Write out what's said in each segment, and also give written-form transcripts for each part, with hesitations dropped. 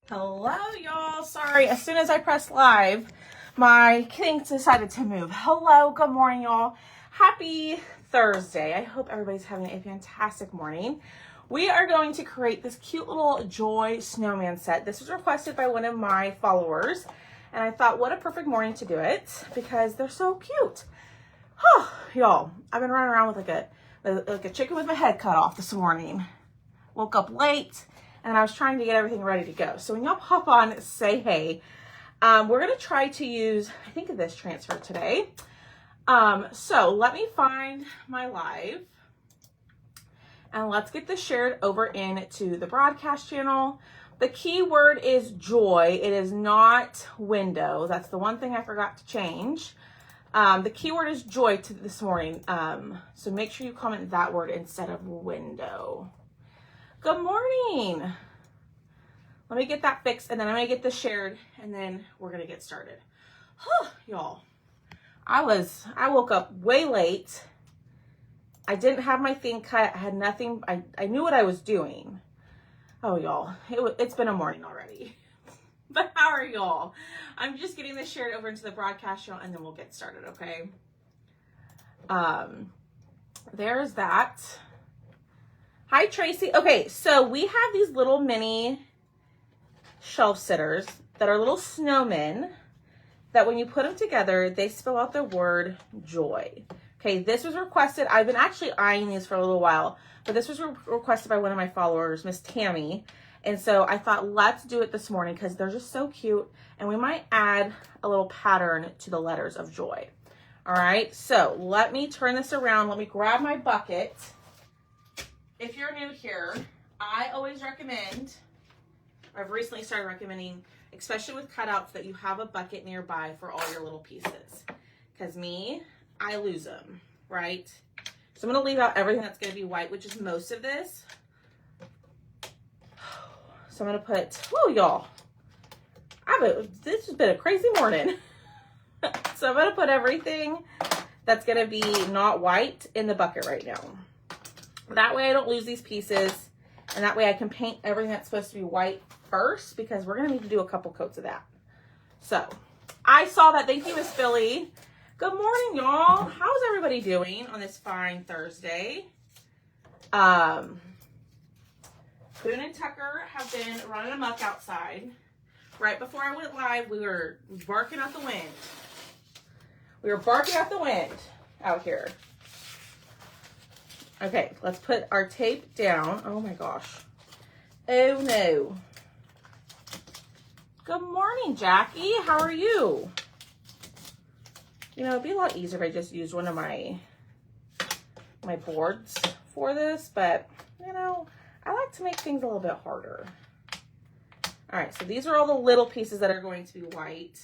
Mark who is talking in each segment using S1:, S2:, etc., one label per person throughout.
S1: Hello, y'all. Sorry, as soon as I pressed live, my king decided to move. Hello, good morning, y'all. Happy Thursday. I hope everybody's having a fantastic morning. We are going to create this cute little Joy snowman set. This was requested by one of my followers, and I thought, what a perfect morning to do it because they're so cute. Oh, y'all, I've been running around with like a chicken with my head cut off this morning. Woke up late. And I was trying to get everything ready to go. So when y'all pop on, say hey. We're going to try to use, I think, of this transfer today. So let me find my live. And let's get this shared over into the broadcast channel. The keyword is joy. It is not window. That's the one thing I forgot to change. The keyword is joy this morning. So make sure you comment that word instead of window. Good morning. Let me get that fixed and then I'm going to get this shared and then we're going to get started. Y'all, I woke up way late. I didn't have my thing cut. I had nothing. I knew what I was doing. Oh, y'all, it's been a morning already. But how are y'all? I'm just getting this shared over into the broadcast channel and then we'll get started, okay? There's that. Hi, Tracy. Okay, so we have these little mini shelf sitters that are little snowmen that when you put them together, they spell out the word joy. Okay, this was requested. I've been actually eyeing these for a little while, but this was requested by one of my followers, Miss Tammy. And so I thought, let's do it this morning because they're just so cute. And we might add a little pattern to the letters of joy. All right, so let me turn this around. Let me grab my bucket. If you're new here, I always recommend, I've recently started recommending, especially with cutouts, that you have a bucket nearby for all your little pieces. Because I lose them, right? So I'm going to leave out everything that's going to be white, which is most of this. So I'm going to put, y'all, this has been a crazy morning. So I'm going to put everything that's going to be not white in the bucket right now. That way I don't lose these pieces, and that way I can paint everything that's supposed to be white first, because we're going to need to do a couple coats of that. So, I saw that. Thank you, Miss Philly. Good morning, y'all. How's everybody doing on this fine Thursday? Boone and Tucker have been running amok outside. Right before I went live, we were barking out the wind. We were barking out the wind out here. Okay, let's put our tape down. Oh my gosh. Oh no. Good morning, Jackie. How are you? You know, it'd be a lot easier if I just used one of my boards for this, but you know, I like to make things a little bit harder. All right, so these are all the little pieces that are going to be white.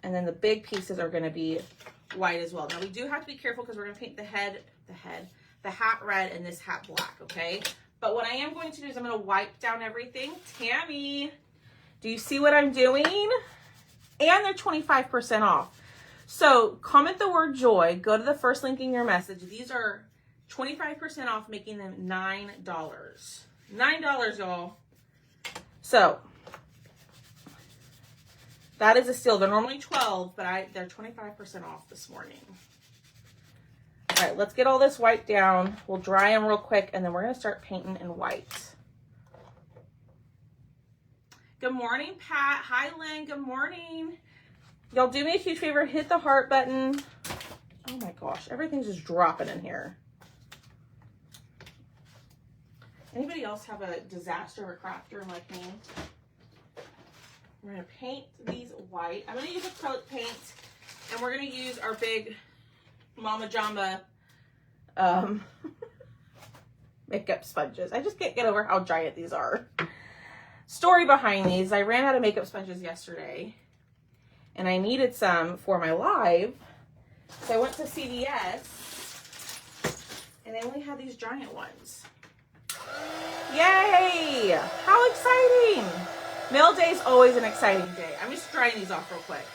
S1: And then the big pieces are going to be white as well. Now we do have to be careful because we're going to paint the hat red and this hat black, okay? But what I am going to do is I'm going to wipe down everything. Tammy, do you see what I'm doing? And they're 25% off. So comment the word joy, go to the first link in your message. These are 25% off, making them $9. $9, y'all. So that is a steal. They're normally 12, but they're 25% off this morning. All right, let's get all this white down. We'll dry them real quick, and then we're going to start painting in white. Good morning, Pat. Hi, Lynn. Good morning. Y'all do me a huge favor. Hit the heart button. Oh, my gosh. Everything's just dropping in here. Anybody else have a disaster of a craft room like me? We're going to paint these white. I'm going to use acrylic paint, and we're going to use our big Mama Jamba makeup sponges. I just can't get over how giant these are. Story behind these, I ran out of makeup sponges yesterday, and I needed some for my live, so I went to CVS, and they only had these giant ones. Yay! How exciting! Mail day is always an exciting day. I'm just drying these off real quick.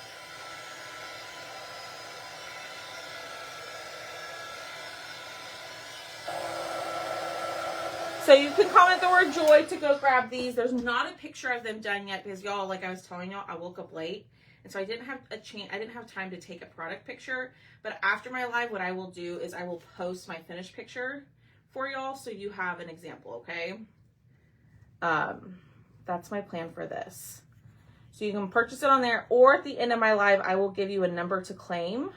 S1: So you can comment the word joy to go grab these. There's not a picture of them done yet because y'all, like I was telling y'all, I woke up late. And so I didn't have time to take a product picture. But after my live, what I will do is I will post my finished picture for y'all so you have an example, okay? That's my plan for this. So you can purchase it on there, or at the end of my live, I will give you a number to claim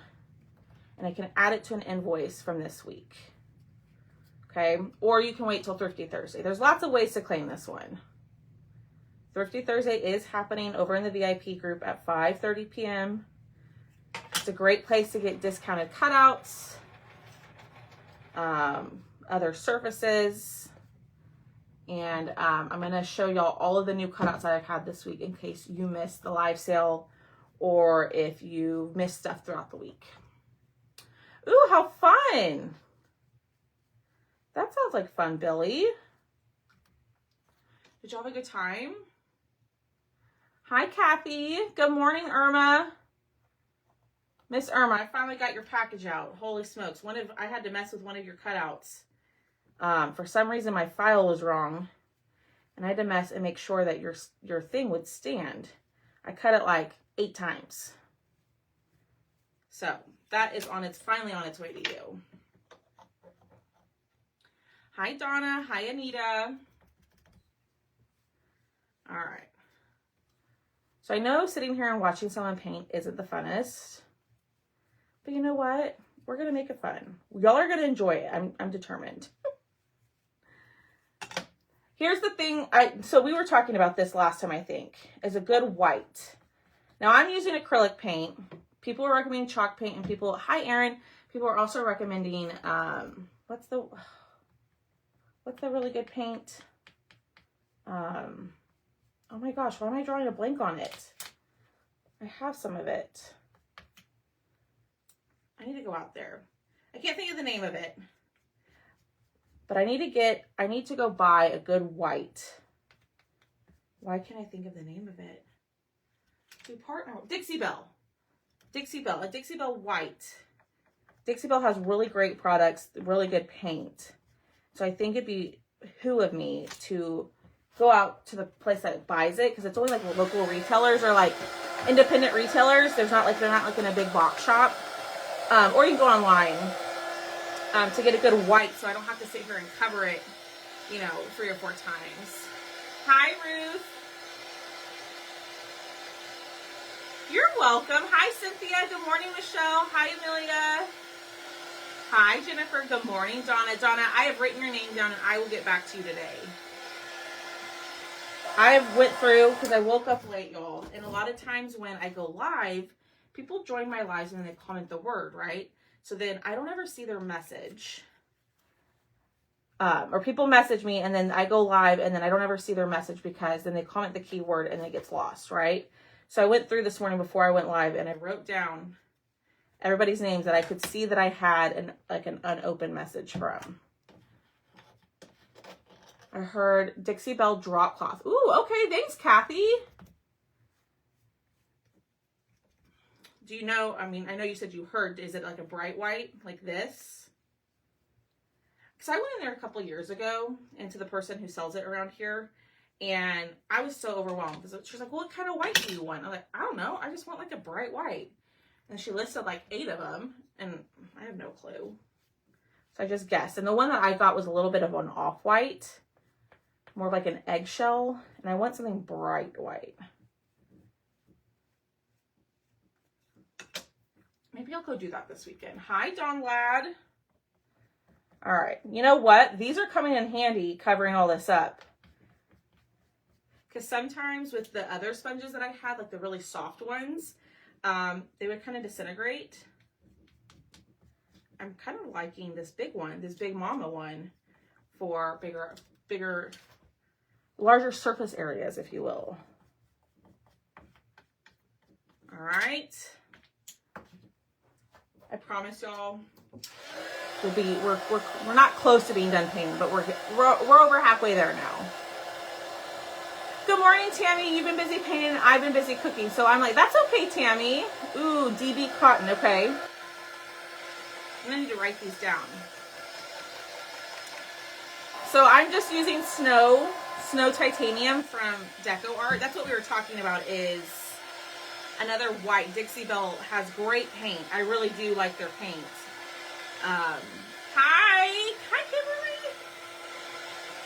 S1: and I can add it to an invoice from this week. Okay, or you can wait till Thrifty Thursday. There's lots of ways to claim this one. Thrifty Thursday is happening over in the VIP group at 5:30 p.m. It's a great place to get discounted cutouts, other surfaces, and I'm going to show y'all all of the new cutouts that I've had this week in case you missed the live sale or if you missed stuff throughout the week. Ooh, how fun! That sounds like fun, Billy. Did y'all have a good time? Hi, Kathy. Good morning, Irma. Miss Irma, I finally got your package out. Holy smokes. I had to mess with one of your cutouts. For some reason, my file was wrong. And I had to mess and make sure that your thing would stand. I cut it like 8 times. So that is finally on its way to you. Hi, Donna. Hi, Anita. All right. So I know sitting here and watching someone paint isn't the funnest. But you know what? We're going to make it fun. Y'all are going to enjoy it. I'm determined. Here's the thing. So we were talking about this last time, I think, is a good white. Now I'm using acrylic paint. People are recommending chalk paint, and hi, Erin. People are also recommending, what's the really good paint? Oh my gosh, why am I drawing a blank on it? I have some of it. I need to go out there. I can't think of the name of it. But I need to go buy a good white. Why can't I think of the name of it? We partner with Dixie Belle. Dixie Belle, a Dixie Belle white. Dixie Belle has really great products, really good paint. So I think it'd be behoove me to go out to the place that buys it, because it's only like local retailers or like independent retailers. They're not like in a big box shop. Or you can go online to get a good white, so I don't have to sit here and cover it, 3 or 4 times. Hi, Ruth. You're welcome. Hi, Cynthia. Good morning, Michelle. Hi, Amelia. Hi, Jennifer. Good morning, Donna. Donna, I have written your name down and I will get back to you today. I have went through, because I woke up late, y'all. And a lot of times when I go live, people join my lives and they comment the word, right? So then I don't ever see their message. Or people message me and then I go live and then I don't ever see their message because then they comment the keyword and it gets lost, right? So I went through this morning before I went live and I wrote down everybody's names that I could see that I had an unopened message from. I heard Dixie Belle drop cloth. Ooh, okay, thanks, Kathy. Do you know, I know you said you heard, is it like a bright white, like this? Because I went in there a couple years ago, and to the person who sells it around here, and I was so overwhelmed, because she was like, well, what kind of white do you want? I'm like, I don't know, I just want like a bright white. And she listed like 8 of them, and I have no clue. So I just guessed. And the one that I got was a little bit of an off-white, more of like an eggshell, and I want something bright white. Maybe I'll go do that this weekend. Hi, Dawn Lad. All right. You know what? These are coming in handy covering all this up. Because sometimes with the other sponges that I had, like the really soft ones, they would kind of disintegrate. I'm kind of liking this big one, this Big Mama one, for bigger, larger surface areas, if you will. All right. I promise y'all, we're not close to being done painting, but we're over halfway there now. Good morning, Tammy. You've been busy painting, and I've been busy cooking. So I'm like, that's okay, Tammy. Ooh, DB cotton. Okay. I'm gonna need to write these down. So I'm just using snow titanium from Deco Art. That's what we were talking about, is another white. Dixie Belle has great paint. I really do like their paint. Hi Kimberly.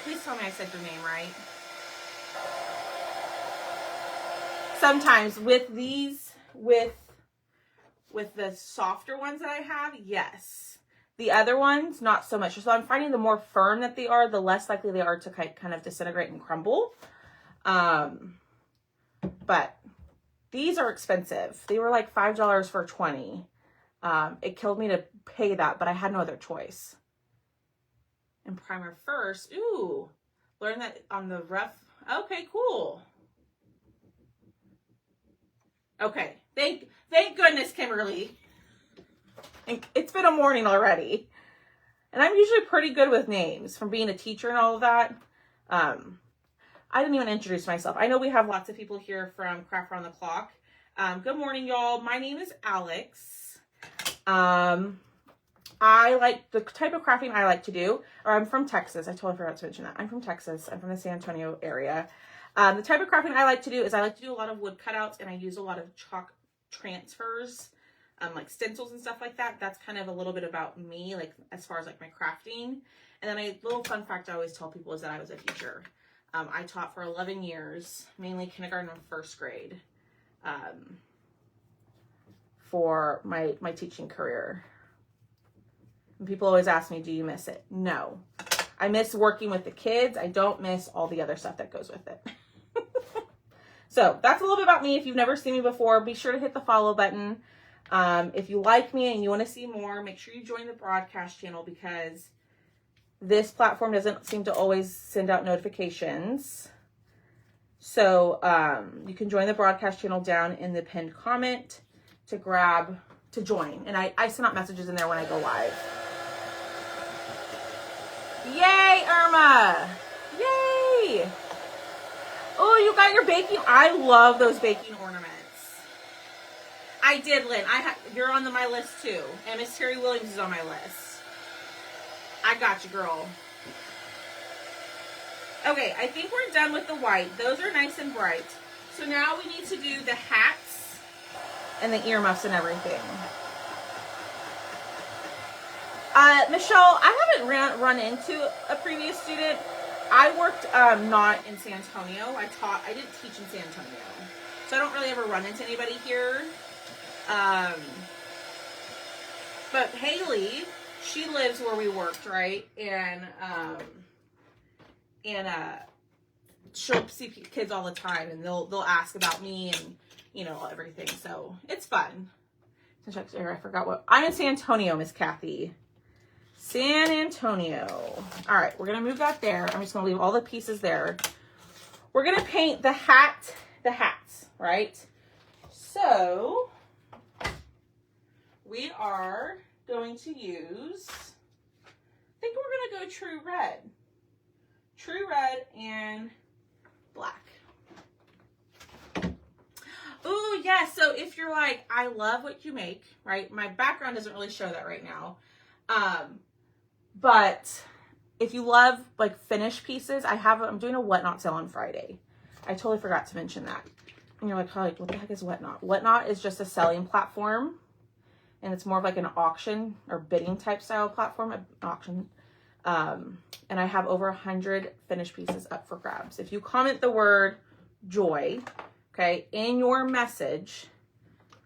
S1: Please tell me I said your name right. Sometimes with these, with the softer ones that I have, yes. The other ones, not so much. So I'm finding the more firm that they are, the less likely they are to kind of disintegrate and crumble. But these are expensive. They were like $5 for 20. It killed me to pay that, but I had no other choice. And primer first. Ooh, learn that on the rough. Okay, cool. Okay, thank goodness, Kimberly. It's been a morning already. And I'm usually pretty good with names from being a teacher and all of that. I didn't even introduce myself. I know we have lots of people here from Craft Around the Clock. Good morning, y'all. My name is Alex. I like the type of crafting I like to do, or I'm from Texas. I totally forgot to mention that. I'm from Texas. I'm from the San Antonio area. The type of crafting I like to do is I like to do a lot of wood cutouts, and I use a lot of chalk transfers, like stencils and stuff like that. That's kind of a little bit about me, like as far as like my crafting. And then a little fun fact I always tell people is that I was a teacher. I taught for 11 years, mainly kindergarten and first grade, for my teaching career. And people always ask me, do you miss it? No. I miss working with the kids. I don't miss all the other stuff that goes with it. So that's a little bit about me. If you've never seen me before, be sure to hit the follow button. If you like me and you want to see more, make sure you join the broadcast channel, because this platform doesn't seem to always send out notifications. So you can join the broadcast channel down in the pinned comment to join. And I send out messages in there when I go live. Yay, Irma! Yay! Oh, you got your baking. I love those baking ornaments. I did, Lynn. You're on my list too. And Miss Terry Williams is on my list. I got you, girl. Okay, I think we're done with the white. Those are nice and bright. So now we need to do the hats and the earmuffs and everything. Michelle, I haven't run into a previous student. I worked not in San Antonio. I didn't teach in San Antonio. So I don't really ever run into anybody here. But Haley, she lives where we worked, right? And she'll see kids all the time, and they'll ask about me and, you know, everything. So it's fun. I forgot what. I'm in San Antonio, Miss Kathy. San Antonio. All right, we're going to move that there. I'm just going to leave all the pieces there. We're going to paint the hats, right? So we are going to use, I think we're going to go true red. True red and black. Ooh, yeah. So if you're like, I love what you make, right? My background doesn't really show that right now. But if you love like finished pieces, I'm doing a Whatnot sale on Friday. I totally forgot to mention that. And you're like, what the heck is Whatnot? Whatnot is just a selling platform, and it's more of like an auction or bidding type style platform, an auction. And I have over 100 finished pieces up for grabs. If you comment the word joy, okay, in your message,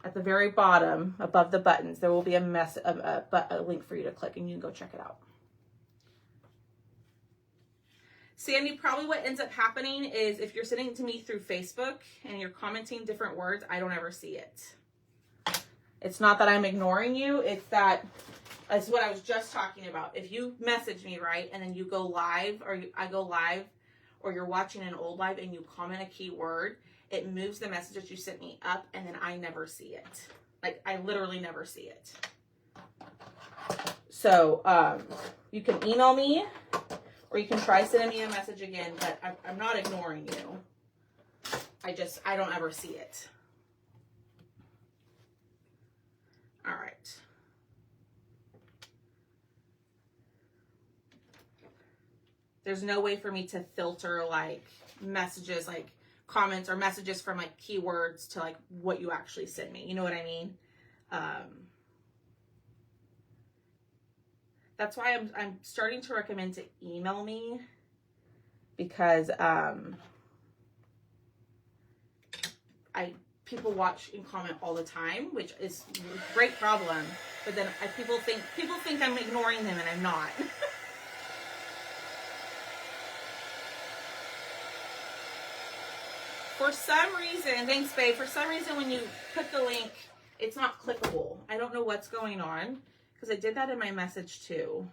S1: at the very bottom above the buttons, there will be a link for you to click, and you can go check it out. Sandy, probably what ends up happening is if you're sending it to me through Facebook and you're commenting different words, I don't ever see it. It's not that I'm ignoring you. It's what I was just talking about. If you message me, right, and then you go live, or I go live, or you're watching an old live and you comment a keyword, it moves the message that you sent me up, and then I never see it. Like, I literally never see it. So you can email me, or you can try sending me a message again, but I'm not ignoring you. I don't ever see it. All right. there's no way for me to filter like messages, like comments or messages from like keywords to like what you actually send me. You know what I mean? That's why I'm starting to recommend to email me, because people watch and comment all the time, which is a great problem. But then people think I'm ignoring them, and I'm not. For some reason, thanks, babe. For some reason, when you put the link, it's not clickable. I don't know what's going on, because I did that in my message too.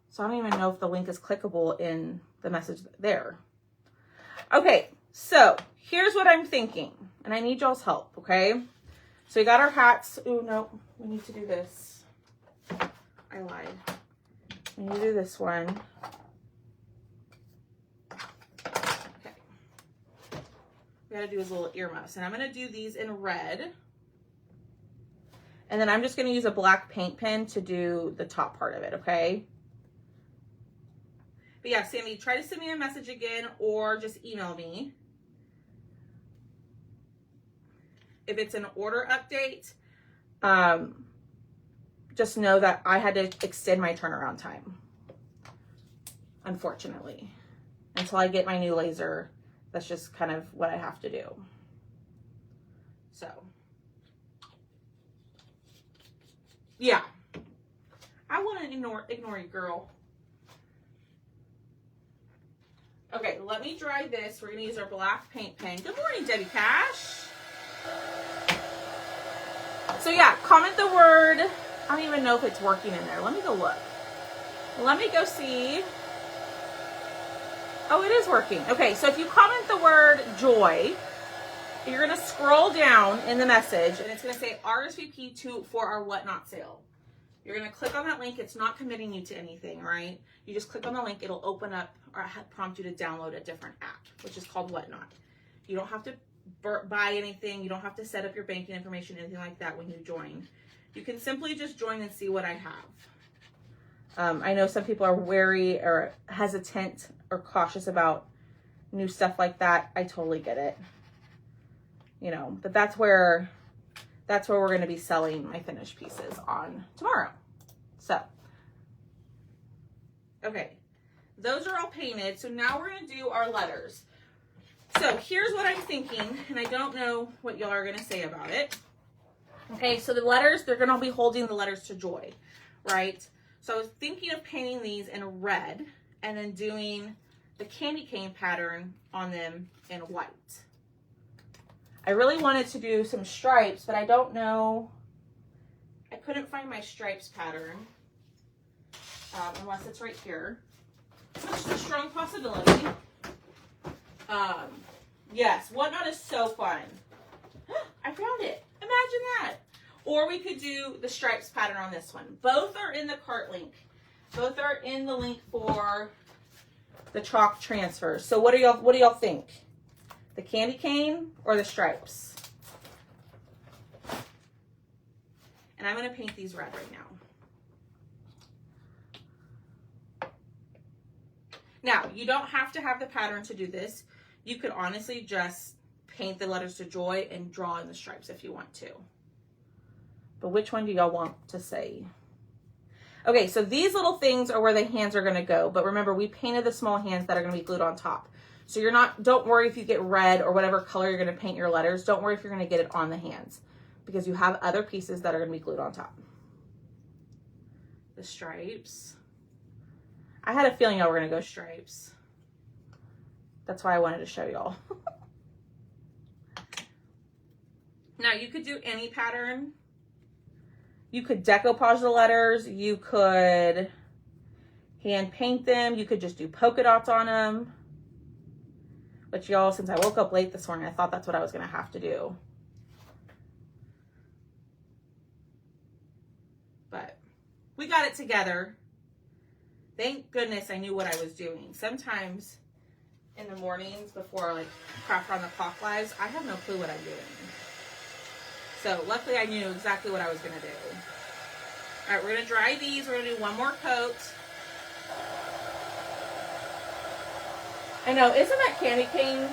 S1: So I don't even know if the link is clickable in the message there. Okay, so here's what I'm thinking, and I need y'all's help, okay? So we got our hats. Oh, no, we need to do this. I lied. We need to do this one. Okay. We gotta do his little earmuffs, and I'm gonna do these in red. And then I'm just gonna use a black paint pen to do the top part of it, okay? But yeah, Sammy, try to send me a message again or just email me. If it's an order update, just know that I had to extend my turnaround time, unfortunately. Until I get my new laser, that's just kind of what I have to do. So, yeah. I want to ignore you, girl. Okay, let me dry this. We're going to use our black paint pen. Good morning, Debbie Cash. So yeah, comment the word. I don't even know if it's working in there. Let me go look. Let me go see. Oh, it is working. Okay, so if you comment the word joy, you're going to scroll down in the message, and it's going to say RSVP for our Whatnot sale. You're going to click on that link. It's not committing you to anything, right? You just click on the link. It'll open up or prompt you to download a different app, which is called Whatnot. You don't have to buy anything. You don't have to set up your banking information, anything like that when you join. You can simply just join and see what I have. I know some people are wary or hesitant or cautious about new stuff like that. I totally get it. You know, but that's where we're going to be selling my finished pieces on tomorrow. So, okay, those are all painted. So now we're going to do our letters. So here's what I'm thinking, and I don't know what y'all are going to say about it. Okay, so the letters, they're going to be holding the letters to joy, right? So I was thinking of painting these in red and then doing the candy cane pattern on them in white. I really wanted to do some stripes, but I don't know. I couldn't find my stripes pattern unless it's right here, which is a strong possibility. Yes, Whatnot is so fun. I found it. Imagine that. Or we could do the stripes pattern on this one. Both are in the cart link. Both are in the link for the chalk transfers. So what do y'all think? The candy cane or the stripes? And I'm going to paint these red right now. Now, you don't have to have the pattern to do this. You could honestly just paint the letters to joy and draw in the stripes if you want to. But which one do y'all want to say? Okay, so these little things are where the hands are going to go. But remember, we painted the small hands that are going to be glued on top. So don't worry if you get red or whatever color you're going to paint your letters. Don't worry if you're going to get it on the hands, because you have other pieces that are going to be glued on top. The stripes. I had a feeling y'all were going to go stripes. That's why I wanted to show y'all. Now, you could do any pattern. You could decoupage the letters. You could hand paint them. You could just do polka dots on them. But y'all, since I woke up late this morning, I thought that's what I was going to have to do. But we got it together. Thank goodness I knew what I was doing. Sometimes in the mornings before like craft on the clock lives, I have no clue what I'm doing. So luckily I knew exactly what I was going to do. All right, we're going to dry these. We're going to do one more coat. I know, isn't that candy cane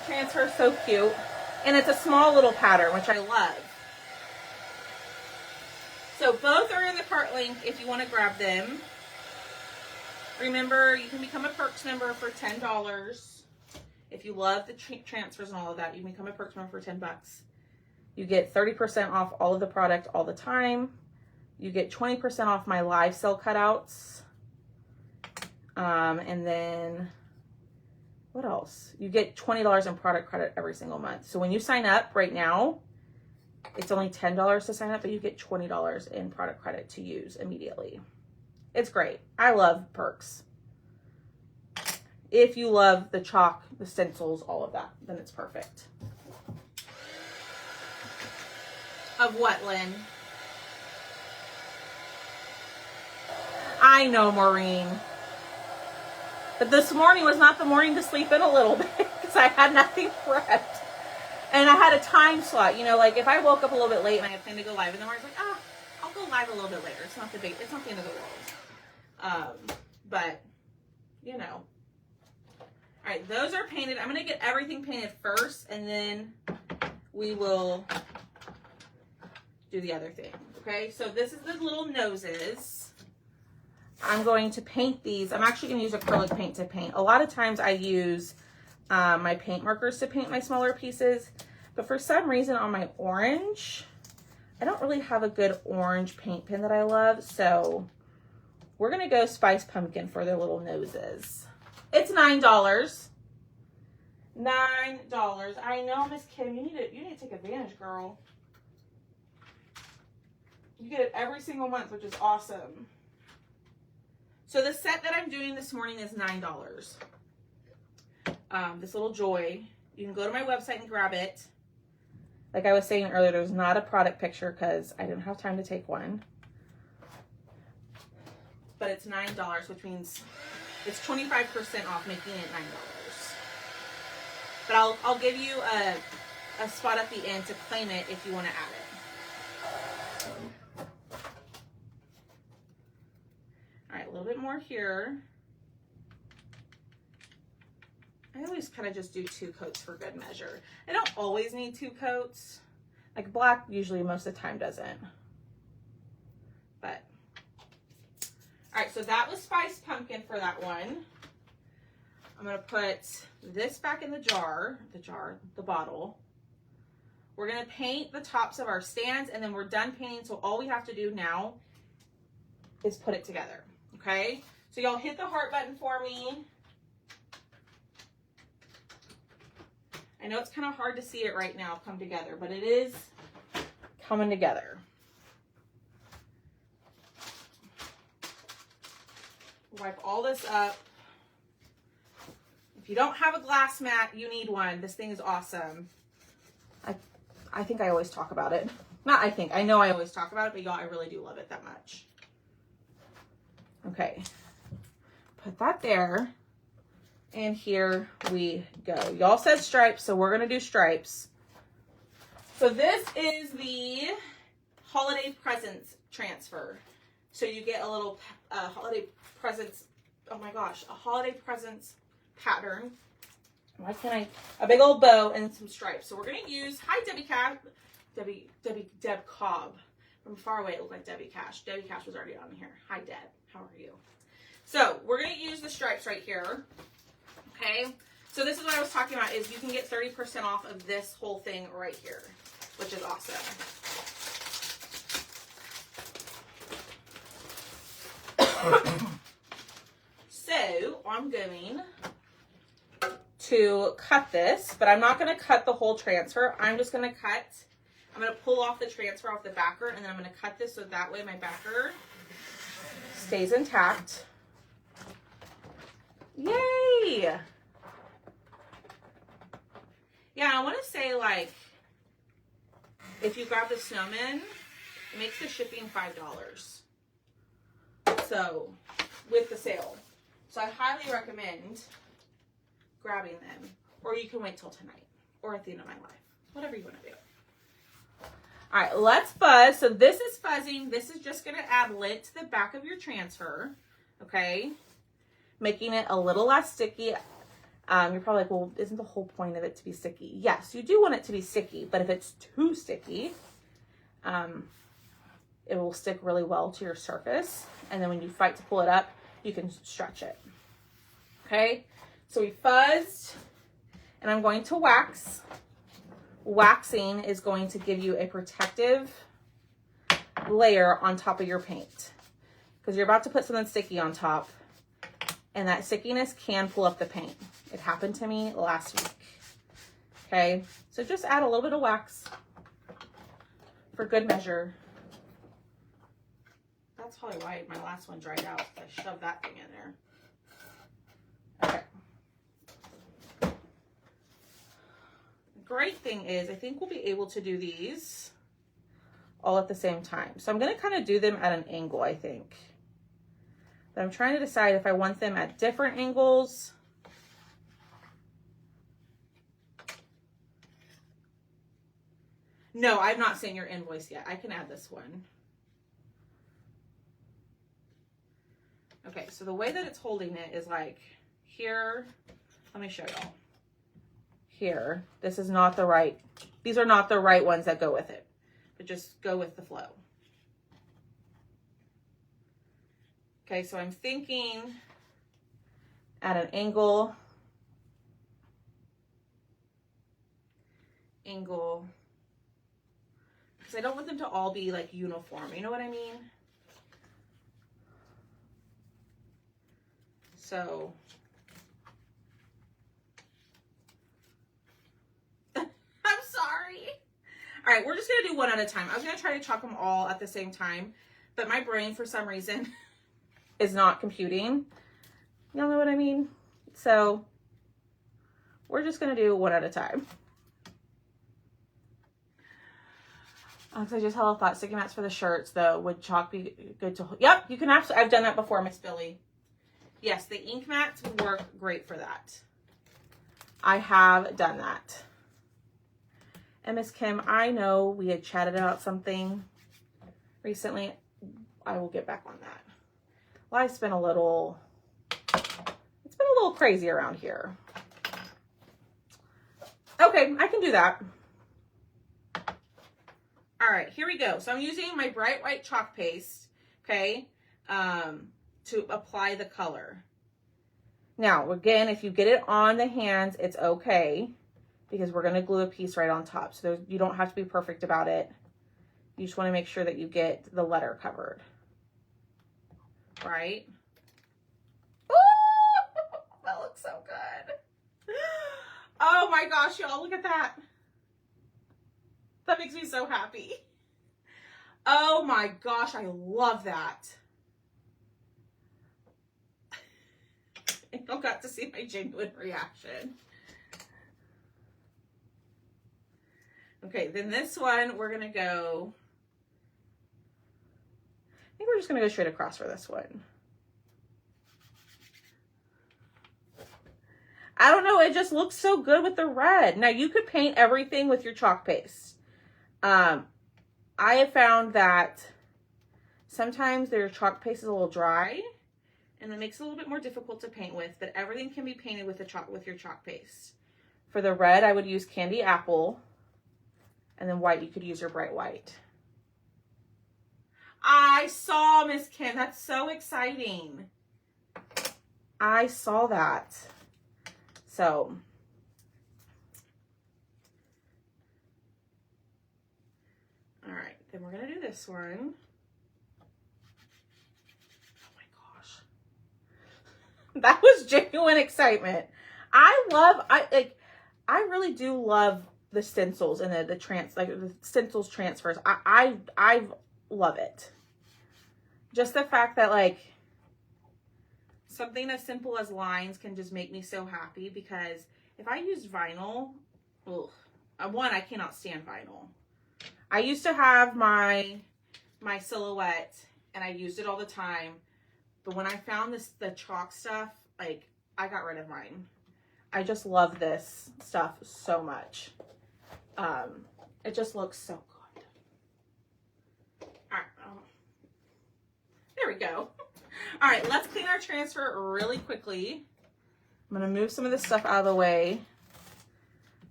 S1: transfer so cute? And it's a small little pattern, which I love. So both are in the cart link if you want to grab them. Remember, you can become a Perks member for $10. If you love the transfers and all of that, you can become a Perks member for $10. You get 30% off all of the product all the time. You get 20% off my live sale cutouts. And then what else? You get $20 in product credit every single month. So when you sign up right now, it's only $10 to sign up, but you get $20 in product credit to use immediately. It's great. I love Perks. If you love the chalk, the stencils, all of that, then it's perfect. Of what, Lynn? I know, Maureen. But this morning was not the morning to sleep in a little bit because I had nothing prepped. And I had a time slot, you know, like if I woke up a little bit late and I had planned to go live in the morning, I was like, I'll go live a little bit later. It's not the end of the world. But, you know. All right, those are painted. I'm going to get everything painted first, and then we will do the other thing. Okay, so this is the little noses. I'm going to paint these. I'm actually going to use acrylic paint to paint. A lot of times I use my paint markers to paint my smaller pieces, but for some reason on my orange, I don't really have a good orange paint pen that I love, so we're going to go Spice Pumpkin for their little noses. It's $9. $9. I know, Miss Kim, you need to take advantage, girl. You get it every single month, which is awesome. So the set that I'm doing this morning is $9. This little joy. You can go to my website and grab it. Like I was saying earlier, there's not a product picture because I didn't have time to take one. But it's $9, which means it's 25% off, making it $9. But I'll give you a spot at the end to claim it if you want to add it. All right, a little bit more here. I always kind of just do 2 coats for good measure. I don't always need 2 coats. Like black usually most of the time doesn't. But, all right, so that was Spice Pumpkin for that one. I'm gonna put this back in the bottle. We're gonna paint the tops of our stands and then we're done painting. So all we have to do now is put it together, okay? So y'all hit the heart button for me. I know it's kind of hard to see it right now come together, but it is coming together. Wipe all this up. If you don't have a glass mat, you need one. This thing is awesome. I think I always talk about it. Not I think, I know I always talk about it, but y'all, I really do love it that much. Okay, put that there. And here we go. Y'all said stripes, so we're gonna do stripes. So this is the holiday presents transfer. So you get a little holiday presents, oh my gosh, a holiday presents pattern. Why can't I? A big old bow and some stripes. So we're gonna use, hi Deb Cobb. From far away, it looked like Debbie Cash. Debbie Cash was already on here. Hi Deb, how are you? So we're gonna use the stripes right here. Okay, so this is what I was talking about, is you can get 30% off of this whole thing right here, which is awesome. So I'm going to cut this, but I'm not going to cut the whole transfer. I'm just going to pull off the transfer off the backer, and then I'm going to cut this so that way my backer stays intact. Yay! Yeah, I want to say, like, if you grab the Snowmen, it makes the shipping $5. So, with the sale. So I highly recommend grabbing them. Or you can wait till tonight. Or at the end of my life. Whatever you want to do. Alright, let's fuzz. So this is fuzzing. This is just going to add lint to the back of your transfer. Okay? Making it a little less sticky. You're probably like, well, isn't the whole point of it to be sticky? Yes, you do want it to be sticky, but if it's too sticky, it will stick really well to your surface. And then when you fight to pull it up, you can stretch it. Okay, so we fuzzed, and I'm going to wax. Waxing is going to give you a protective layer on top of your paint, because you're about to put something sticky on top, and that stickiness can pull up the paint. It happened to me last week. Okay, so just add a little bit of wax for good measure. That's probably why my last one dried out. I shoved that thing in there. Okay. Great thing is, I think we'll be able to do these all at the same time. So I'm going to kind of do them at an angle, I think. But I'm trying to decide if I want them at different angles. No, I've not seen your invoice yet. I can add this one. Okay, so the way that it's holding it is like here. Let me show y'all. Here, this is not the right, these are not the right ones that go with it, but just go with the flow. Okay, so I'm thinking at an angle, because I don't want them to all be like uniform, you know what I mean? So, I'm sorry. All right, we're just gonna do one at a time. I was gonna try to chalk them all at the same time, but my brain, for some reason, is not computing. Y'all know what I mean? So, we're just gonna do one at a time. I just had a thought. Sticky mats for the shirts, though. Would chalk be good to... Yep, you can absolutely... I've done that before, Miss Billy. Yes, the ink mats would work great for that. I have done that. And Miss Kim, I know we had chatted about something recently. I will get back on that. Life's been a little... It's been a little crazy around here. Okay, I can do that. All right, here we go. So I'm using my bright white chalk paste, okay, to apply the color. Now, again, if you get it on the hands, it's okay, because we're going to glue a piece right on top. So you don't have to be perfect about it. You just want to make sure that you get the letter covered. Right? Ooh, that looks so good. Oh my gosh, y'all, look at that. That makes me so happy. Oh my gosh, I love that. Y'all got to see my genuine reaction. Okay, then this one, we're gonna go, I think we're just gonna go straight across for this one. I don't know, it just looks so good with the red. Now you could paint everything with your chalk paste. I have found that sometimes their chalk paste is a little dry, and it makes it a little bit more difficult to paint with, but everything can be painted with your chalk paste. For the red, I would use candy apple, and then white, you could use your bright white. I saw, Miss Kim, that's so exciting. I saw that. So, all right, then we're gonna do this one. Oh my gosh. That was genuine excitement. I really do love the stencils and the stencils transfers. I love it. Just the fact that like something as simple as lines can just make me so happy, because if I use vinyl, ugh, one, I cannot stand vinyl. I used to have my silhouette and I used it all the time, but when I found the chalk stuff, like I got rid of mine. I just love this stuff so much. It just looks so good. All right, there we go. All right, let's clean our transfer really quickly. I'm going to move some of this stuff out of the way.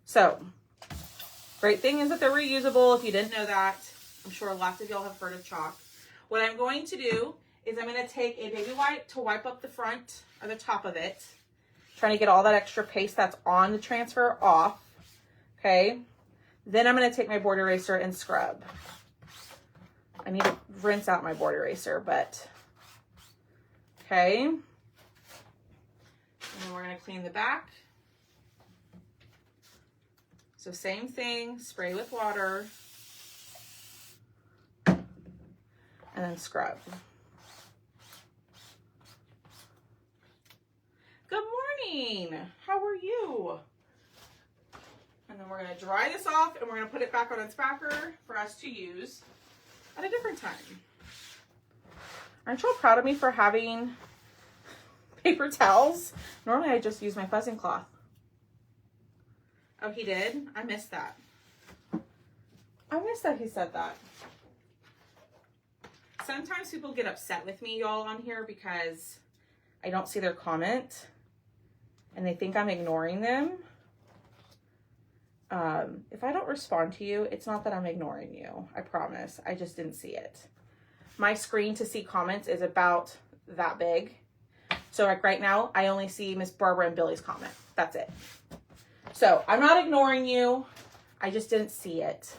S1: So, great thing is that they're reusable. If you didn't know that, I'm sure lots of y'all have heard of chalk. What I'm going to do is I'm going to take a baby wipe to wipe up the front or the top of it. Trying to get all that extra paste that's on the transfer off. Okay. Then I'm going to take my board eraser and scrub. I need to rinse out my board eraser, but okay. And then we're going to clean the back. So same thing, spray with water and then scrub. Good morning. How are you? And then we're going to dry this off and we're going to put it back on its backer for us to use at a different time. Aren't you all proud of me for having paper towels? Normally I just use my fuzzing cloth. Oh, he did? I missed that. I missed that he said that. Sometimes people get upset with me, y'all, on here because I don't see their comment and they think I'm ignoring them. If I don't respond to you, it's not that I'm ignoring you. I promise. I just didn't see it. My screen to see comments is about that big. So like right now, I only see Miss Barbara and Billy's comment. That's it. So I'm not ignoring you. I just didn't see it.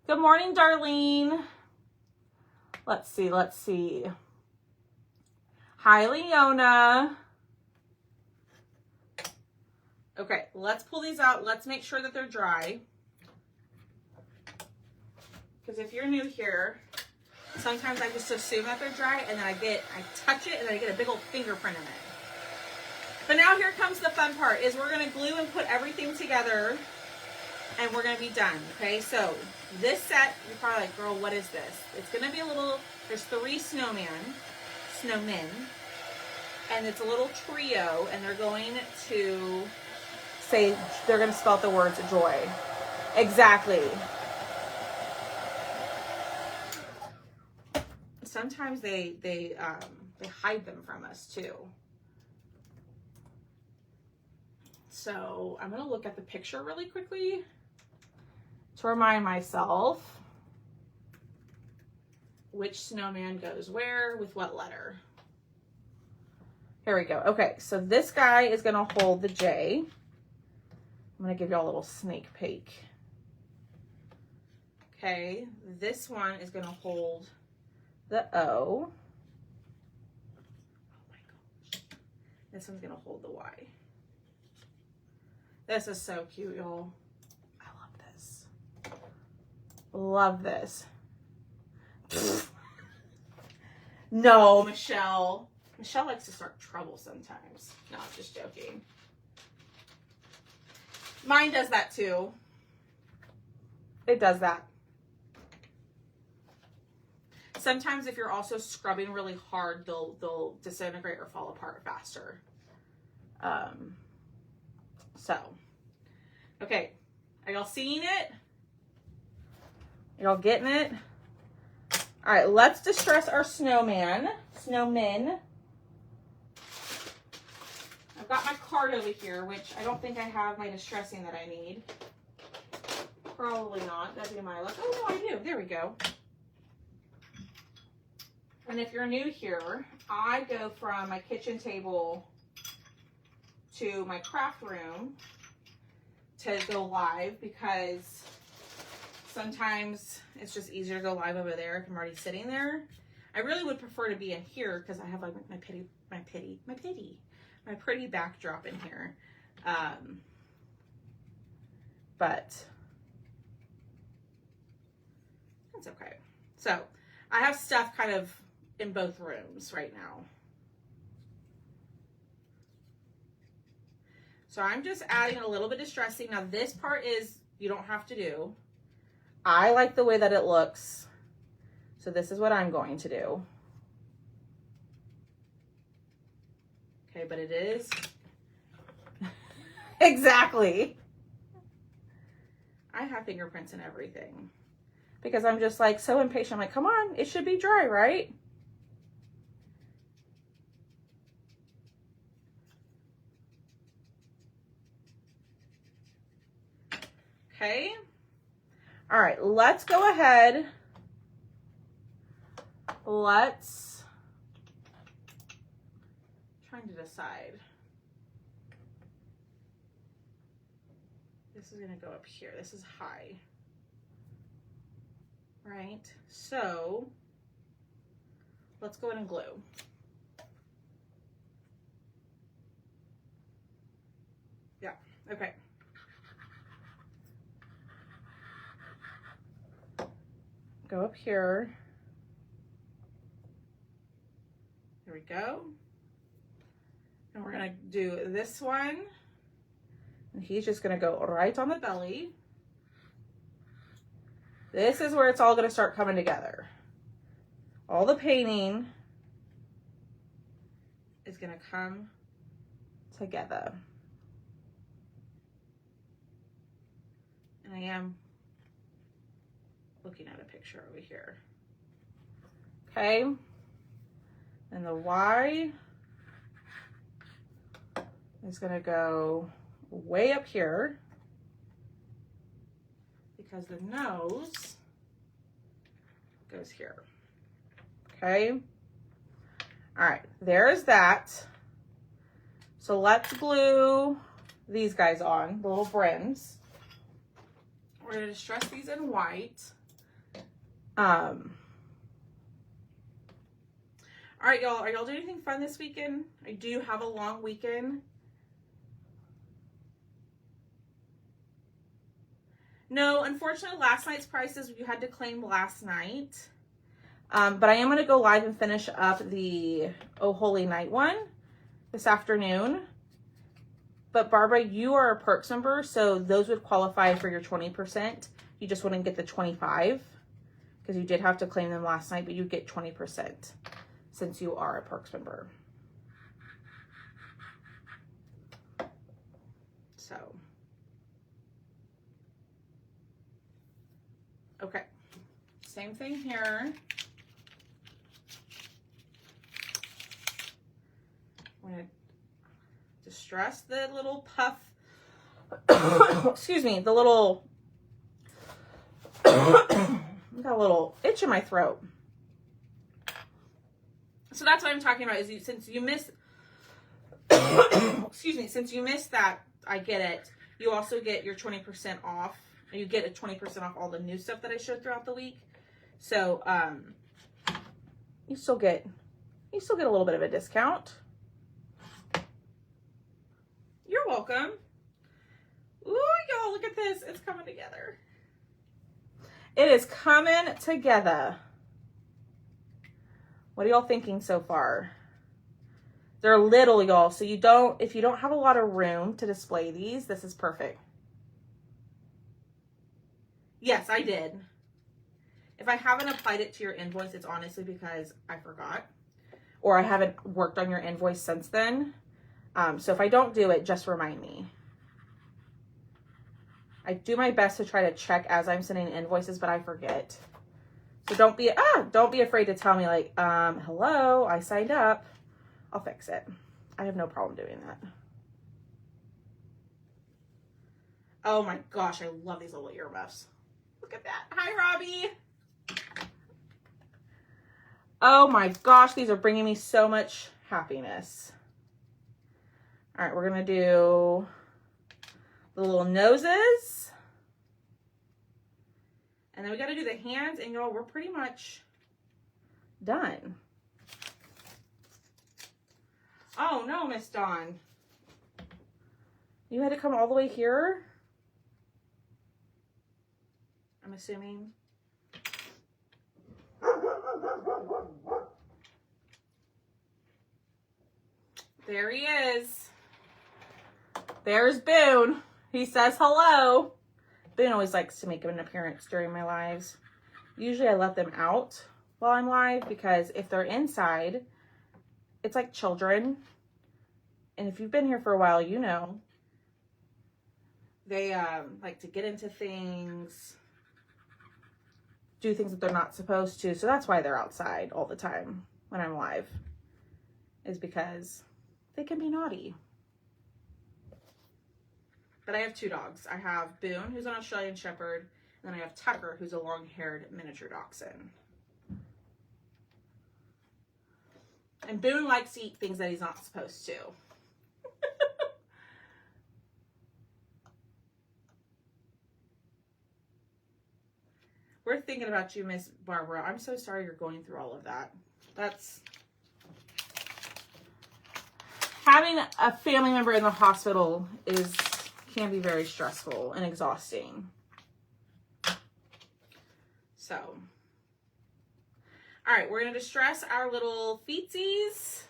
S1: Good morning, Darlene. Let's see. Let's see. Hi, Leona. Okay, let's pull these out. Let's make sure that they're dry. Because if you're new here, sometimes I just assume that they're dry and then I touch it and then I get a big old fingerprint in it. But now here comes the fun part, is we're going to glue and put everything together and we're going to be done. Okay, so this set, you're probably like, girl, what is this? It's going to be a little, there's 3 snowmen, and it's a little trio and they're going to say, they're going to spell out the words joy. Exactly. Sometimes they hide them from us too. So I'm going to look at the picture really quickly to remind myself which snowman goes where with what letter. Here we go. Okay, so this guy is going to hold the J. I'm going to give y'all a little sneak peek. Okay, this one is going to hold the O. Oh my gosh. This one's going to hold the Y. This is so cute, y'all. I love this. Love this. No, Michelle. Michelle likes to start trouble sometimes. No, I'm just joking. Mine does that too. It does that. Sometimes if you're also scrubbing really hard, they'll disintegrate or fall apart faster. So, okay. Are y'all seeing it? Are y'all getting it? All right, let's distress our snowmen. I've got my card over here, which I don't think I have my distressing that I need. Probably not. That'd be my luck. Oh, no, I do. There we go. And if you're new here, I go from my kitchen table to my craft room to go live because sometimes it's just easier to go live over there if I'm already sitting there. I really would prefer to be in here because I have like my pretty backdrop in here. But that's okay. So I have stuff kind of in both rooms right now. So I'm just adding a little bit of distressing. Now this part is, you don't have to do. I like the way that it looks. So this is what I'm going to do. Okay, but it is. Exactly. I have fingerprints and everything. Because I'm just like so impatient. I'm like, come on, it should be dry, right? Okay. All right, let's go ahead. Let's, trying to decide. This is going to go up here. This is high. Right? So let's go ahead and glue. Yeah, okay. Go up here. There we go. And we're gonna do this one. And he's just gonna go right on the belly. This is where it's all gonna start coming together. All the painting is gonna come together. And I am looking at a picture over here. Okay. And the Y is going to go way up here because the nose goes here. Okay. All right. There's that. So let's glue these guys on, the little brims. We're going to distress these in white. All right, y'all. Are y'all doing anything fun this weekend? I do have a long weekend. No, unfortunately, last night's prices you had to claim last night. But I am going to go live and finish up the Oh Holy Night one this afternoon. But Barbara, you are a Perks member, so those would qualify for your 20%. You just wouldn't get the 25 because you did have to claim them last night, but you get 20% since you are a Perks member. So, okay, same thing here. I'm going to distress the little puff, excuse me, the little, got a little itch in my throat. So that's what I'm talking about, is since you miss, excuse me, since you missed that, I get it. You also get your 20% off. You get a 20% off all the new stuff that I showed throughout the week. So, you still get a little bit of a discount. You're welcome. Ooh, y'all, look at this. It's coming together. It is coming together. What are y'all thinking so far? They're little, y'all, so if you don't have a lot of room to display these, this is perfect. Yes, I did. If I haven't applied it to your invoice, it's honestly because I forgot, or I haven't worked on your invoice since then. So if I don't do it, just remind me. I do my best to try to check as I'm sending invoices, but I forget. So don't be afraid to tell me, like, hello, I signed up. I'll fix it. I have no problem doing that. Oh my gosh, I love these little earmuffs. Look at that. Hi, Robbie. Oh my gosh, these are bringing me so much happiness. All right, we're going to do the little noses. And then we got to do the hands, and y'all, we're pretty much done. Oh no, Miss Dawn. You had to come all the way here? I'm assuming. There he is. There's Boone. He says hello. Boone always likes to make an appearance during my lives. Usually I let them out while I'm live because if they're inside, it's like children. And if you've been here for a while, you know. They like to get into things, do things that they're not supposed to. So that's why they're outside all the time when I'm live, is because they can be naughty. But I have two dogs. I have Boone, who's an Australian Shepherd, and then I have Tucker, who's a long-haired miniature dachshund. And Boone likes to eat things that he's not supposed to. We're thinking about you, Miss Barbara. I'm so sorry you're going through all of that. Having a family member in the hospital can be very stressful and exhausting. So, all right, we're going to distress our little feetsies.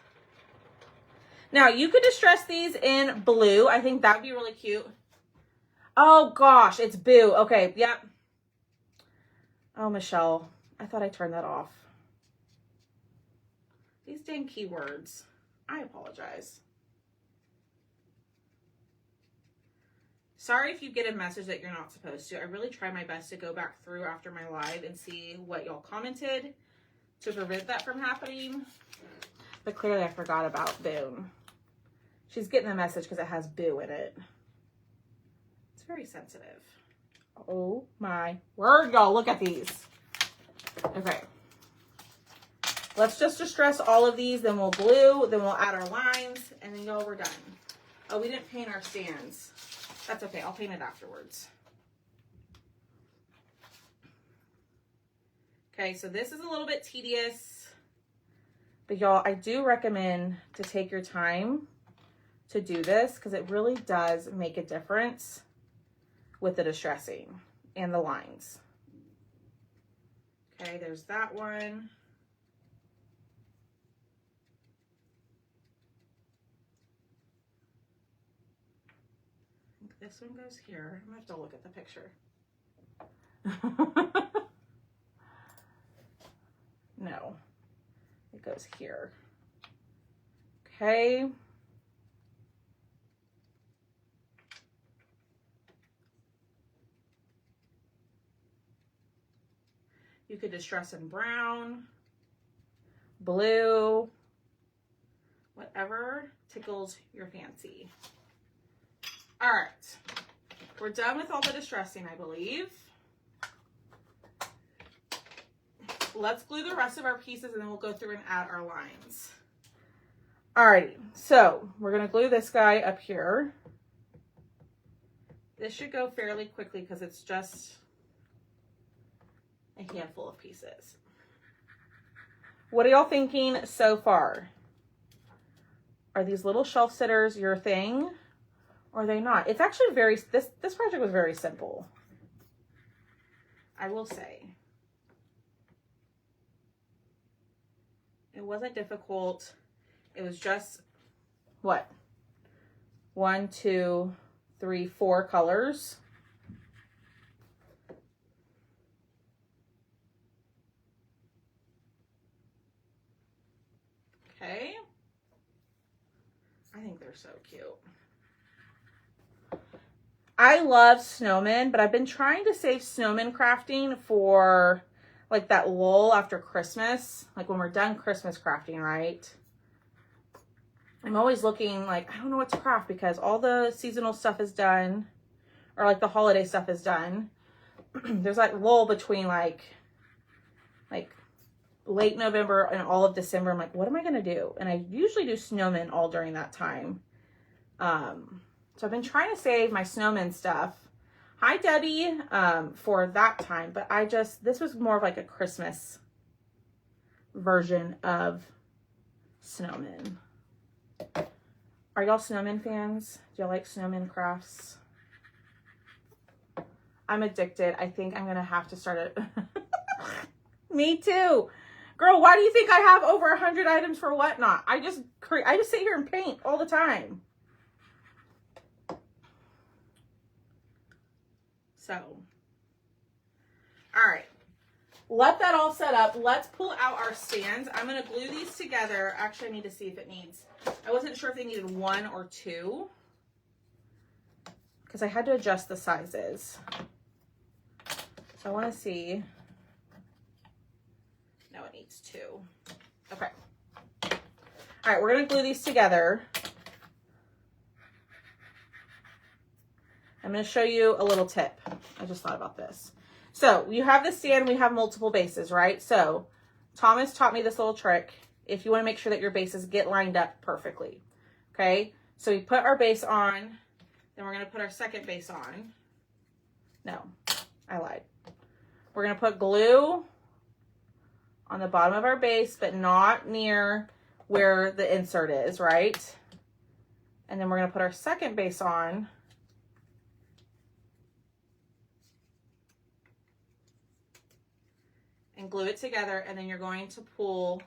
S1: Now, you could distress these in blue. I think that would be really cute. Oh, gosh, it's Boo. Okay, yep. Oh, Michelle, I thought I turned that off. These dang keywords. I apologize. Sorry if you get a message that you're not supposed to. I really try my best to go back through after my live and see what y'all commented to prevent that from happening. But clearly I forgot about Boone. She's getting the message because it has Boo in it. It's very sensitive. Oh my word, y'all. Look at these. Okay. Let's just distress all of these, then we'll glue, then we'll add our lines, and then y'all, we're done. Oh, we didn't paint our stands. That's okay. I'll paint it afterwards. Okay, so this is a little bit tedious. But y'all, I do recommend to take your time to do this because it really does make a difference with the distressing and the lines. Okay, there's that one. I think this one goes here. I'm gonna have to look at the picture. No, it goes here. Okay. You could distress in brown, blue, whatever tickles your fancy. All right, we're done with all the distressing, I believe. Let's glue the rest of our pieces and then we'll go through and add our lines. Alrighty, so we're gonna glue this guy up here. This should go fairly quickly because it's just a handful of pieces. What are y'all thinking so far? Are these little shelf sitters your thing? Or are they not? It's actually this project was very simple, I will say. It wasn't difficult. It was just, what? 1, 2, 3, 4 colors. Okay. I think they're so cute. I love snowmen, but I've been trying to save snowman crafting for like that lull after Christmas, like when we're done Christmas crafting, right? I'm always looking like, I don't know what to craft because all the seasonal stuff is done, or like the holiday stuff is done. There's like lull between like late November and all of December. I'm like, what am I going to do? And I usually do snowmen all during that time. So I've been trying to save my snowman stuff. Hi, Debbie, for that time. But this was more of like a Christmas version of snowmen. Are y'all snowman fans? Do y'all like snowman crafts? I'm addicted. I think I'm going to have to start it. Me too. Girl, why do you think I have over 100 items for whatnot? I just sit here and paint all the time. So, all right, let that all set up. Let's pull out our stands. I'm going to glue these together. Actually, I need to see if it needs, I wasn't sure if they needed 1 or 2 because I had to adjust the sizes. So I want to see. No, it needs 2. Okay. All right, we're going to glue these together. I'm going to show you a little tip. I just thought about this. So you have the stand, we have multiple bases, right? So Thomas taught me this little trick. If you want to make sure that your bases get lined up perfectly. Okay. So we put our base on, then we're going to put our second base on. No, I lied. We're going to put glue on the bottom of our base, but not near where the insert is, right? And then we're going to put our second base on. And glue it together, and then you're going to pull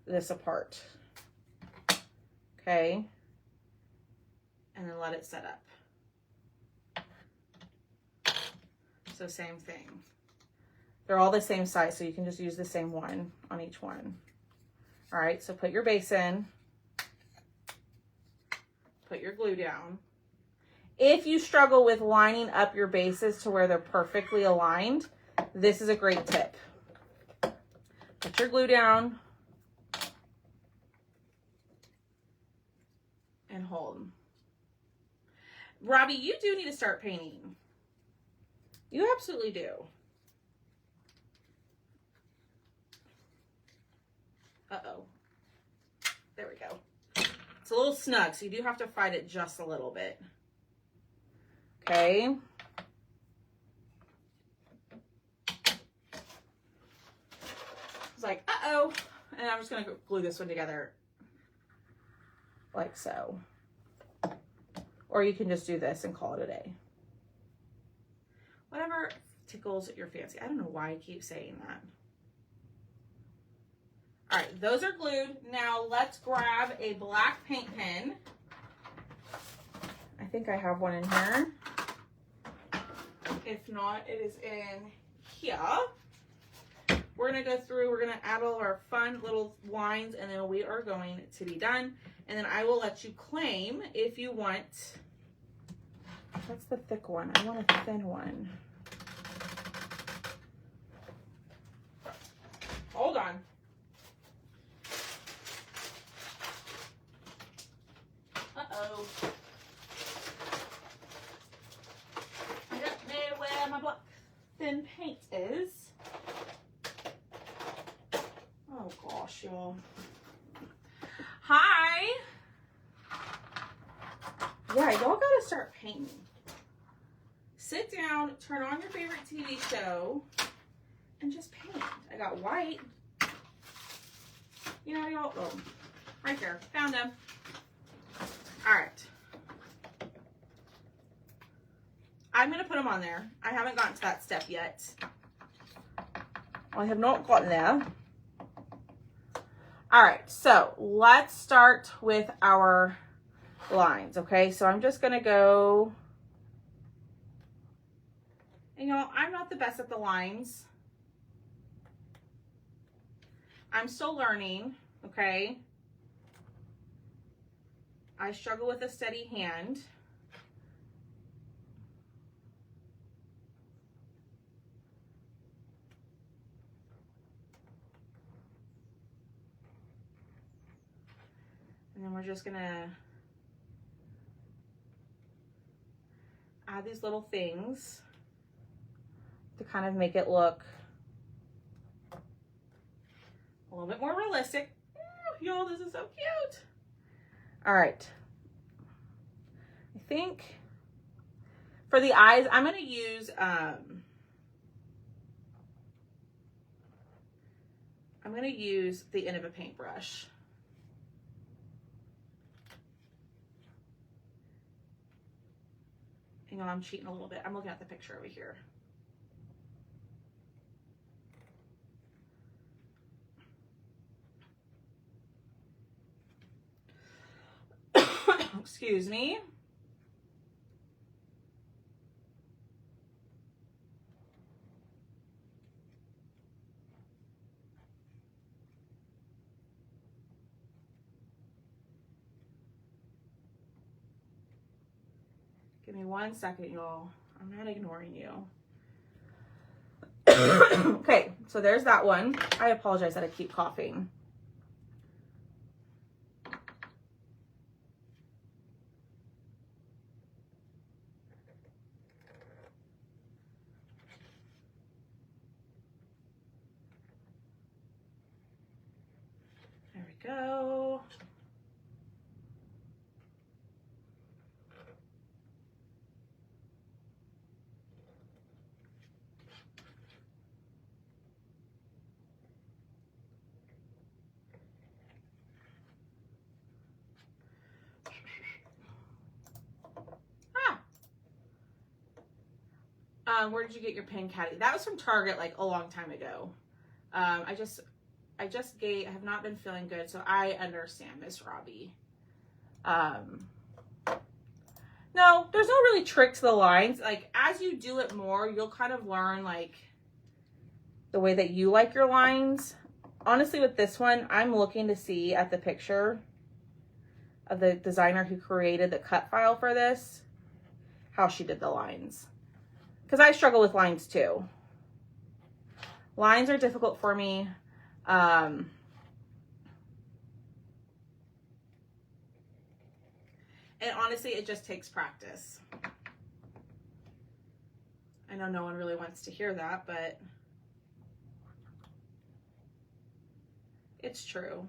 S1: this apart. Okay? And then let it set up. So same thing. They're all the same size, so you can just use the same one on each one. All right, so put your base in. Put your glue down. If you struggle with lining up your bases to where they're perfectly aligned, this is a great tip. Put your glue down and hold. Robbie, you do need to start painting. You absolutely do. Uh-oh. There we go. It's a little snug, so you do have to fight it just a little bit. Okay. It's like, uh-oh. And I'm just going to glue this one together like so. Or you can just do this and call it a day. Whatever tickles your fancy. I don't know why I keep saying that. All right, those are glued. Now let's grab a black paint pen. I think I have one in here. If not, it is in here. We're going to go through, we're going to add all of our fun little lines, and then we are going to be done. And then I will let you claim if you want. That's the thick one. I want a thin one. Hold on. Uh-oh. I don't know where my black thin paint is. Oh gosh, y'all. Hi. Yeah, y'all gotta start painting. Sit down, turn on your favorite TV show, and just paint. I got white. You know, y'all, oh, right there, found them. All right. I'm gonna put them on there. I haven't gotten to that step yet. I have not gotten there. All right, so let's start with our lines, okay? So I'm just gonna go, and y'all, I'm not the best at the lines. I'm still learning, okay? I struggle with a steady hand. And then we're just gonna add these little things to kind of make it look a little bit more realistic. Ooh, y'all, this is so cute. All right. I think for the eyes, I'm gonna use the end of a paintbrush. Hang on, I'm cheating a little bit. I'm looking at the picture over here. Excuse me. Give me 1 second, y'all. I'm not ignoring you. Okay, so there's that one. I apologize that I keep coughing. Where did you get your pin, Caddy? That was from Target like a long time ago. I have not been feeling good, so I understand, Miss Robbie. No, there's no really trick to the lines. Like, as you do it more, you'll kind of learn, like, the way that you like your lines. Honestly, with this one, I'm looking to see at the picture of the designer who created the cut file for this, how she did the lines. Because I struggle with lines, too. Lines are difficult for me. And honestly, it just takes practice. I know no one really wants to hear that, but it's true.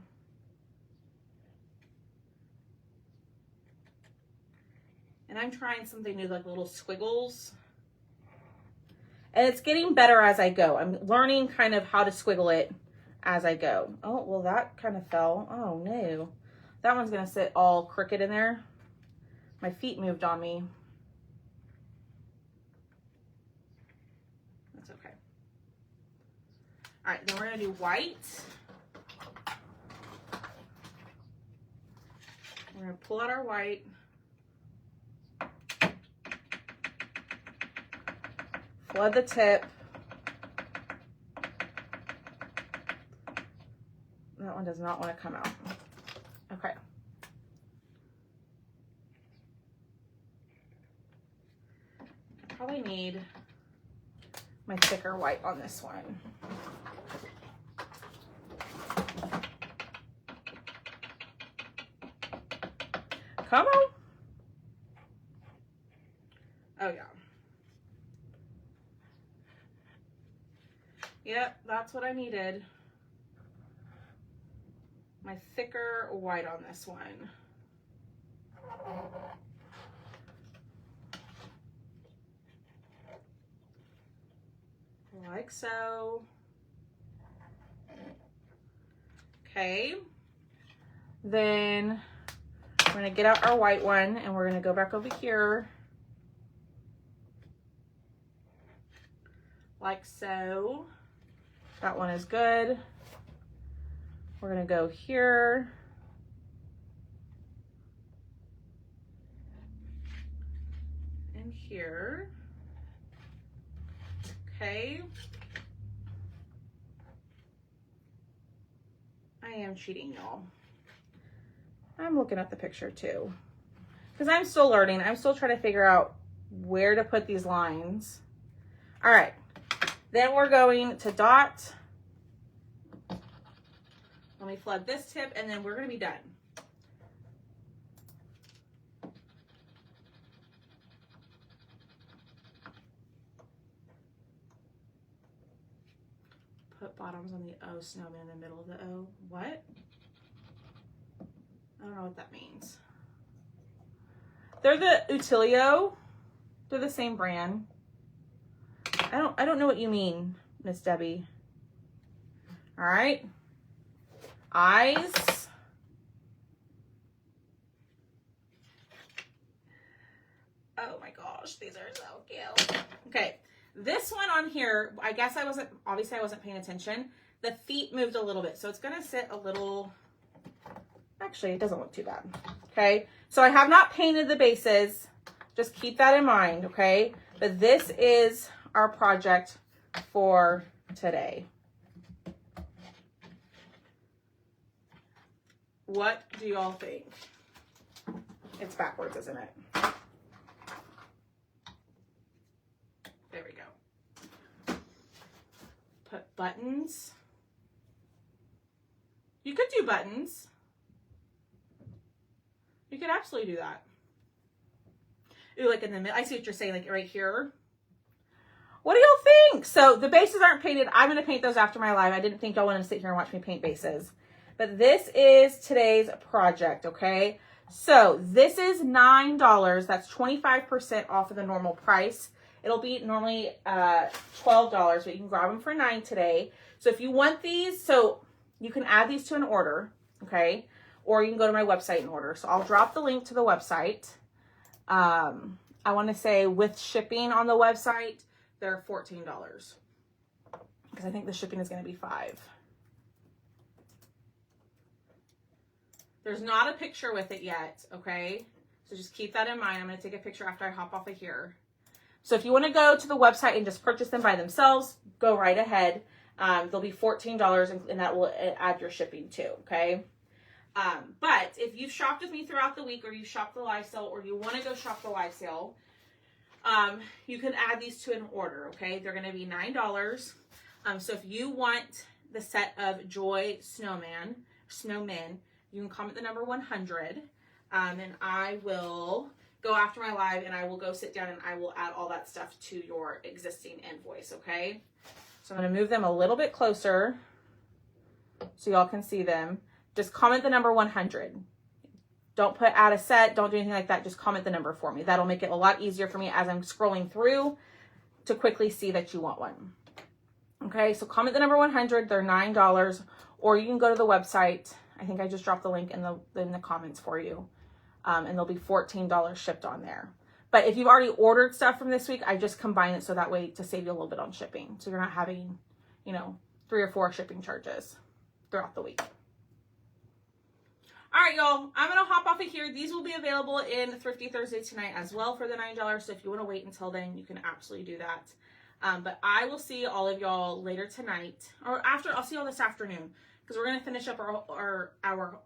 S1: And I'm trying something new, like little squiggles. And it's getting better as I go. I'm learning kind of how to squiggle it as I go. Oh, well, that kind of fell. Oh, no. That one's going to sit all crooked in there. My feet moved on me. That's okay. All right, then we're going to do white. We're going to pull out our white. Flood the tip. That one does not want to come out. Okay. I probably need my thicker white on this one. Come on. Oh, yeah. Yep, that's what I needed. My thicker white on this one. Like so. Okay. Then we're going to get out our white one and we're going to go back over here. Like so. That one is good. We're going to go here. And here. Okay. I am cheating, y'all. I'm looking at the picture too. Because I'm still learning. I'm still trying to figure out where to put these lines. All right. Then we're going to dot. Let me flood this tip and then we're going to be done. Put bottoms on the O, snowman in the middle of the O. What? I don't know what that means. They're the Utilio. They're the same brand. I don't know what you mean, Miss Debbie. All right. Eyes. Oh my gosh, these are so cute. Okay, this one on here, I guess I wasn't paying attention. The feet moved a little bit, so it's gonna sit a little, actually, it doesn't look too bad. Okay, so I have not painted the bases. Just keep that in mind, okay? But this is our project for today. What do y'all think? It's backwards, isn't it? There we go. Put buttons. You could do buttons. You could absolutely do that. Ooh, like in the middle. I see what you're saying, like right here. What do y'all think? So the bases aren't painted. I'm going to paint those after my live. I didn't think y'all wanted to sit here and watch me paint bases. But this is today's project, okay? So this is $9. That's 25% off of the normal price. It'll be normally $12, but you can grab them for $9 today. So if you want these, so you can add these to an order, okay? Or you can go to my website and order. So I'll drop the link to the website. I want to say with shipping on the website, they're $14 because I think the shipping is going to be $5. There's not a picture with it yet, okay? So just keep that in mind. I'm going to take a picture after I hop off of here. So if you want to go to the website and just purchase them by themselves, go right ahead. They'll be $14 and that will add your shipping too, okay? But if you've shopped with me throughout the week or you shopped the live sale or you want to go shop the live sale, you can add these to an order, okay? They're going to be $9. So if you want the set of Joy Snowmen, you can comment the number 100, and I will go after my live and I will go sit down and I will add all that stuff to your existing invoice, okay? So I'm going to move them a little bit closer so y'all can see them. Just comment the number 100. Don't put add a set, don't do anything like that. Just comment the number for me. That'll make it a lot easier for me as I'm scrolling through to quickly see that you want one. Okay, so comment the number 100. They're $9, or you can go to the website. I think I just dropped the link in the comments for you. And there'll be $14 shipped on there. But if you've already ordered stuff from this week, I just combine it so that way to save you a little bit on shipping. So you're not having, 3 or 4 shipping charges throughout the week. All right, y'all, I'm going to hop off of here. These will be available in Thrifty Thursday tonight as well for the $9. So if you want to wait until then, you can absolutely do that. But I will see all of y'all later tonight, or after. I'll see y'all this afternoon because we're going to finish up our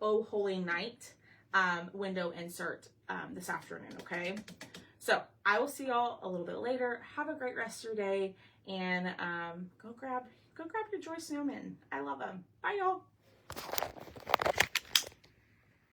S1: Oh Holy Night window insert this afternoon, okay? So I will see y'all a little bit later. Have a great rest of your day, and go grab your Joy Snowmen. I love them. Bye, y'all.